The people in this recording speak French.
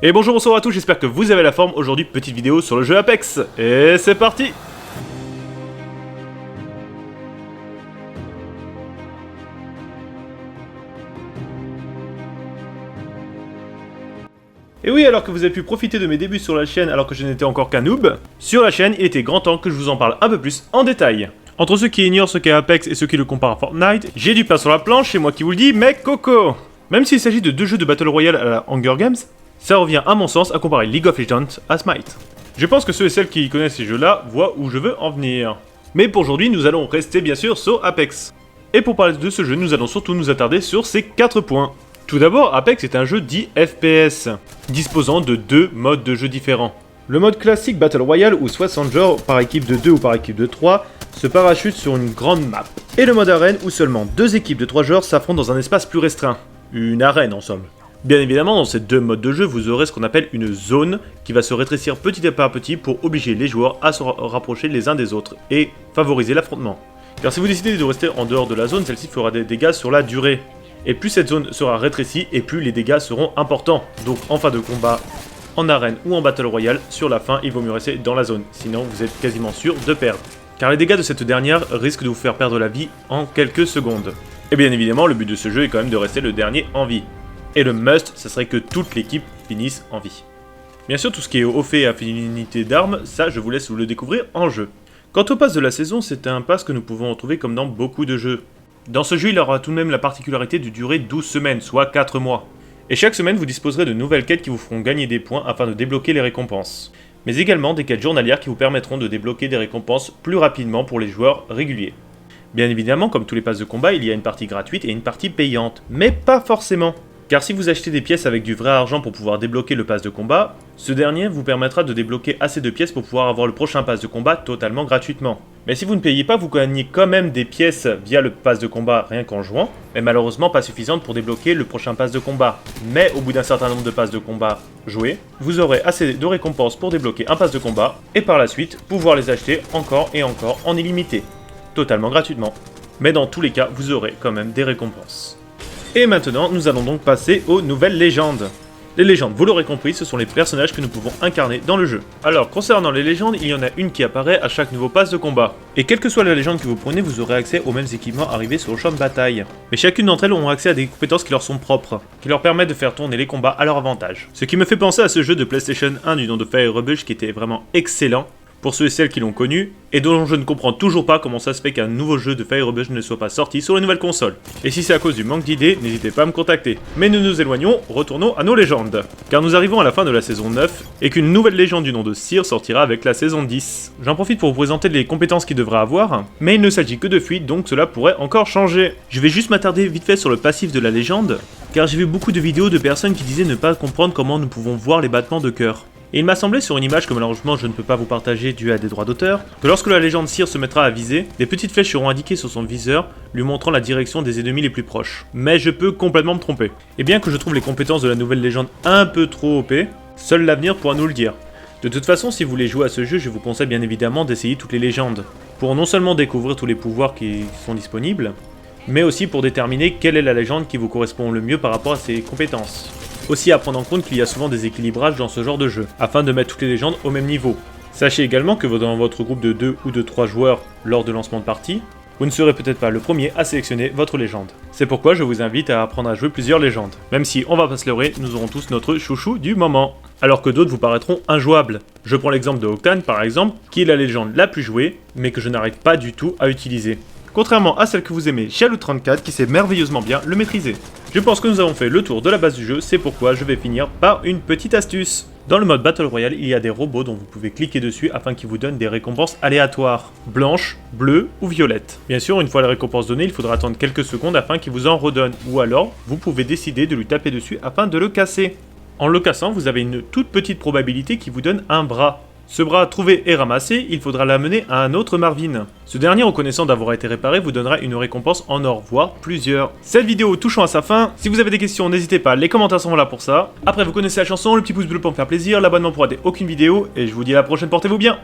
Et bonjour, bonsoir à tous, j'espère que vous avez la forme. Aujourd'hui, petite vidéo sur le jeu Apex. Et c'est parti! Et oui, alors que vous avez pu profiter de mes débuts sur la chaîne alors que je n'étais encore qu'un noob, sur la chaîne, il était grand temps que je vous en parle un peu plus en détail. Entre ceux qui ignorent ce qu'est Apex et ceux qui le comparent à Fortnite, j'ai du pain sur la planche, c'est moi qui vous le dis, mais coco! Même s'il s'agit de deux jeux de Battle Royale à la Hunger Games, ça revient à mon sens à comparer League of Legends à Smite. Je pense que ceux et celles qui connaissent ces jeux-là voient où je veux en venir. Mais pour aujourd'hui, nous allons rester bien sûr sur Apex. Et pour parler de ce jeu, nous allons surtout nous attarder sur ces 4 points. Tout d'abord, Apex est un jeu dit FPS, disposant de 2 modes de jeu différents. Le mode classique Battle Royale où 60 joueurs par équipe de 2 ou par équipe de 3 se parachutent sur une grande map. Et le mode arène où seulement 2 équipes de 3 joueurs s'affrontent dans un espace plus restreint. Une arène en somme. Bien évidemment, dans ces 2 modes de jeu, vous aurez ce qu'on appelle une zone qui va se rétrécir petit à petit pour obliger les joueurs à se rapprocher les uns des autres et favoriser l'affrontement. Car si vous décidez de rester en dehors de la zone, celle-ci fera des dégâts sur la durée. Et plus cette zone sera rétrécie et plus les dégâts seront importants. Donc en fin de combat, en arène ou en Battle Royale, sur la fin, il vaut mieux rester dans la zone. Sinon, vous êtes quasiment sûr de perdre. Car les dégâts de cette dernière risquent de vous faire perdre la vie en quelques secondes. Et bien évidemment, le but de ce jeu est quand même de rester le dernier en vie. Et le must, ça serait que toute l'équipe finisse en vie. Bien sûr, tout ce qui est au fait et affinité d'armes, ça je vous laisse vous le découvrir en jeu. Quant au pass de la saison, c'est un pass que nous pouvons retrouver comme dans beaucoup de jeux. Dans ce jeu, il aura tout de même la particularité de durer 12 semaines, soit 4 mois. Et chaque semaine, vous disposerez de nouvelles quêtes qui vous feront gagner des points afin de débloquer les récompenses. Mais également des quêtes journalières qui vous permettront de débloquer des récompenses plus rapidement pour les joueurs réguliers. Bien évidemment, comme tous les passes de combat, il y a une partie gratuite et une partie payante, mais pas forcément. Car si vous achetez des pièces avec du vrai argent pour pouvoir débloquer le pass de combat, ce dernier vous permettra de débloquer assez de pièces pour pouvoir avoir le prochain pass de combat totalement gratuitement. Mais si vous ne payez pas, vous gagnez quand même des pièces via le pass de combat rien qu'en jouant, mais malheureusement pas suffisantes pour débloquer le prochain pass de combat. Mais au bout d'un certain nombre de passes de combat joués, vous aurez assez de récompenses pour débloquer un pass de combat, et par la suite, pouvoir les acheter encore et encore en illimité, totalement gratuitement. Mais dans tous les cas, vous aurez quand même des récompenses. Et maintenant, nous allons donc passer aux nouvelles légendes. Les légendes, vous l'aurez compris, ce sont les personnages que nous pouvons incarner dans le jeu. Alors, concernant les légendes, il y en a une qui apparaît à chaque nouveau pass de combat. Et quelle que soit la légende que vous prenez, vous aurez accès aux mêmes équipements arrivés sur le champ de bataille. Mais chacune d'entre elles auront accès à des compétences qui leur sont propres, qui leur permettent de faire tourner les combats à leur avantage. Ce qui me fait penser à ce jeu de PlayStation 1 du nom de Fire Rebel qui était vraiment excellent, pour ceux et celles qui l'ont connu, et dont je ne comprends toujours pas comment ça se fait qu'un nouveau jeu de Fire Rebel ne soit pas sorti sur les nouvelles consoles. Et si c'est à cause du manque d'idées, n'hésitez pas à me contacter. Mais nous nous éloignons, retournons à nos légendes. Car nous arrivons à la fin de la saison 9, et qu'une nouvelle légende du nom de Seer sortira avec la saison 10. J'en profite pour vous présenter les compétences qu'il devra avoir, mais il ne s'agit que de fuite, donc cela pourrait encore changer. Je vais juste m'attarder vite fait sur le passif de la légende, car j'ai vu beaucoup de vidéos de personnes qui disaient ne pas comprendre comment nous pouvons voir les battements de cœur. Et il m'a semblé sur une image que malheureusement je ne peux pas vous partager dû à des droits d'auteur, que lorsque la légende Seer se mettra à viser, des petites flèches seront indiquées sur son viseur, lui montrant la direction des ennemis les plus proches. Mais je peux complètement me tromper. Et bien que je trouve les compétences de la nouvelle légende un peu trop OP, seul l'avenir pourra nous le dire. De toute façon, si vous voulez jouer à ce jeu, je vous conseille bien évidemment d'essayer toutes les légendes, pour non seulement découvrir tous les pouvoirs qui sont disponibles, mais aussi pour déterminer quelle est la légende qui vous correspond le mieux par rapport à ses compétences. Aussi à prendre en compte qu'il y a souvent des équilibrages dans ce genre de jeu, afin de mettre toutes les légendes au même niveau. Sachez également que dans votre groupe de 2 ou de 3 joueurs lors de lancement de partie, vous ne serez peut-être pas le premier à sélectionner votre légende. C'est pourquoi je vous invite à apprendre à jouer plusieurs légendes. Même si, on va pas se leurrer, nous aurons tous notre chouchou du moment. Alors que d'autres vous paraîtront injouables. Je prends l'exemple de Octane par exemple, qui est la légende la plus jouée, mais que je n'arrive pas du tout à utiliser. Contrairement à celle que vous aimez, Shalou34 qui sait merveilleusement bien le maîtriser. Je pense que nous avons fait le tour de la base du jeu, c'est pourquoi je vais finir par une petite astuce. Dans le mode Battle Royale, il y a des robots dont vous pouvez cliquer dessus afin qu'ils vous donnent des récompenses aléatoires, blanches, bleues ou violettes. Bien sûr, une fois les récompenses données, il faudra attendre quelques secondes afin qu'il vous en redonne, ou alors vous pouvez décider de lui taper dessus afin de le casser. En le cassant, vous avez une toute petite probabilité qu'il vous donne un bras. Ce bras trouvé et ramassé, il faudra l'amener à un autre Marvin. Ce dernier, reconnaissant d'avoir été réparé, vous donnera une récompense en or, voire plusieurs. Cette vidéo touchant à sa fin, si vous avez des questions, n'hésitez pas, les commentaires sont là pour ça. Après, vous connaissez la chanson, le petit pouce bleu pour me faire plaisir, l'abonnement pour rater aucune vidéo, et je vous dis à la prochaine, portez-vous bien.